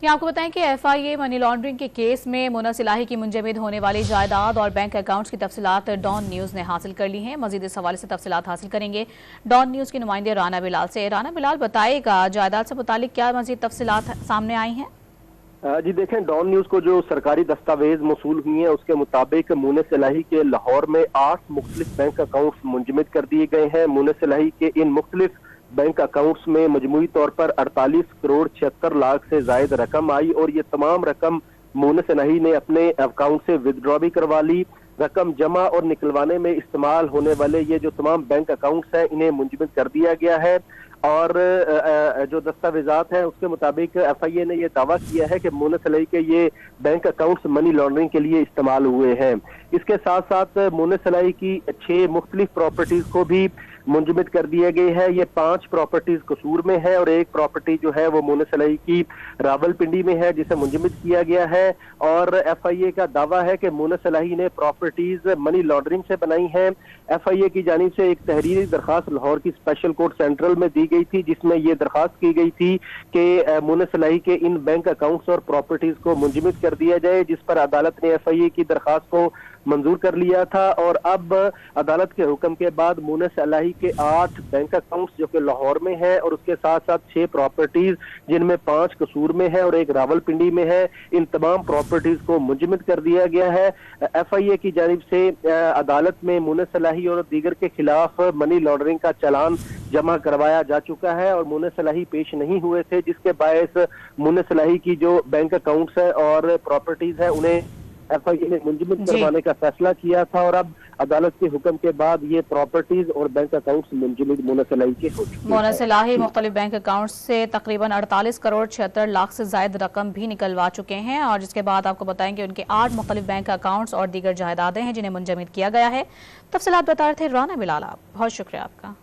ये आपको बताएं कि एफआईए मनी लॉन्ड्रिंग के केस में मुनस इलाही की मुंजमद होने वाली जायदाद और बैंक अकाउंट्स की तफसीलात डॉन न्यूज ने हासिल कर ली हैं। मजीद इस हवाले से तफसीलात हासिल करेंगे डॉन न्यूज के नुमाइंदे राना बिलाल से। राना बिलाल, बताएगा जायदाद से मुतालिक क्या मजीद तफसीलात सामने आई हैं? जी देखें, डॉन न्यूज को जो सरकारी दस्तावेज मौसूल हुई है उसके मुताबिक मुनस इलाही के लाहौर में 8 मुख्तलिफ बैंक अकाउंट्स मुंजमद कर दिए गए हैं। मुनस इलाही के इन मुख्तलिफ बैंक अकाउंट्स में मजमूई तौर पर 48 करोड़ 76 लाख से जायद रकम आई और ये तमाम रकम मुनस इलाही ने अपने अकाउंट से विदड्रॉ भी करवा ली। रकम जमा और निकलवाने में इस्तेमाल होने वाले ये जो तमाम बैंक अकाउंट्स हैं इन्हें मुंजमद कर दिया गया है। और जो दस्तावेजात हैं उसके मुताबिक एफआईए ने यह दावा किया है कि मुनस इलाही के ये बैंक अकाउंट्स मनी लॉन्ड्रिंग के लिए इस्तेमाल हुए हैं। इसके साथ साथ मुनस इलाही की 6 मुख्तलिफ प्रॉपर्टीज को भी मुंजमद कर दिए गए हैं। ये 5 प्रॉपर्टीज कसूर में है और एक प्रॉपर्टी जो है वो मुनस इलाही की रावलपिंडी में है जिसे मुंजमद किया गया है। और एफआईए का दावा है कि मुनस इलाही ने प्रॉपर्टीज मनी लॉन्ड्रिंग से बनाई हैं। एफआईए की जानिब से एक तहरीरी दरखास्त लाहौर की स्पेशल कोर्ट सेंट्रल में दी गई थी जिसमें यह दरखास्त की गई थी कि मुनस इलाही के इन बैंक अकाउंट्स और प्रॉपर्टीज को मुंजमद कर दिया जाए, जिस पर अदालत ने एफआईए की दरखास्त को मंजूर कर लिया था। और अब अदालत के हुक्म के बाद मुनस इलाही के 8 बैंक अकाउंट्स जो कि लाहौर में है और उसके साथ साथ 6 प्रॉपर्टीज जिनमें 5 कसूर में है और एक रावलपिंडी में है, इन तमाम प्रॉपर्टीज को मुंजमद कर दिया गया है। एफआईए की जानिब से अदालत में मुनस इलाही और दीगर के खिलाफ मनी लॉन्ड्रिंग का चालान जमा करवाया जा चुका है और मुनस इलाही पेश नहीं हुए थे, जिसके बायस मुनस इलाही की जो बैंक अकाउंट्स है और प्रॉपर्टीज है उन्हें एफआईए ने मुंजमद करवाने का फैसला किया था। और अब अदालत के हुक्म के बाद ये प्रॉपर्टीज और बैंक अकाउंट्स मुंजमद मुनस इलाही के हो चुके हैं। मुनस इलाही मुख्तलिफ बैंक अकाउंट्स से तकरीबन 48 करोड़ 76 लाख से जायद रकम भी निकलवा चुके हैं। और जिसके बाद आपको बताएंगे उनके 8 मुख्तलिफ बैंक अकाउंट्स और दीगर जायदादें हैं जिन्हें मुंजमद किया गया है। तफसीलात बता रहे थे राना बिलाल। बहुत शुक्रिया आपका।